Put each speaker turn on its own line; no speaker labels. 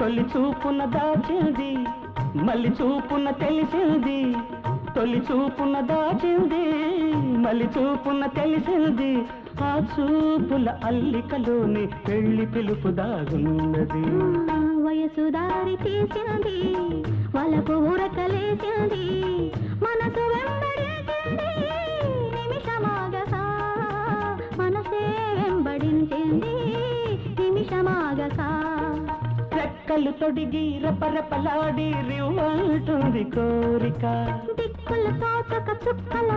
తొలి చూపున దాచింది మళ్ళీ చూపున తెలిసింది తొలి చూపున దాచింది మళ్ళీ చూపున తెలిసింది ఆ చూపుల అల్లికలోని పెళ్లి పిలుపు దాగున్నది
వయసు దారి తీసింది వలపు ఊరకలేసింది మనసు వెంబడించింది నిమిషమాగసా మనసే వెంబడించింది నిమిషమాగసా
రెక్కలు తొడిగి రపరపలాడి రివ్వంటుంది కోరిక
దిక్కుల తోచక చుక్కల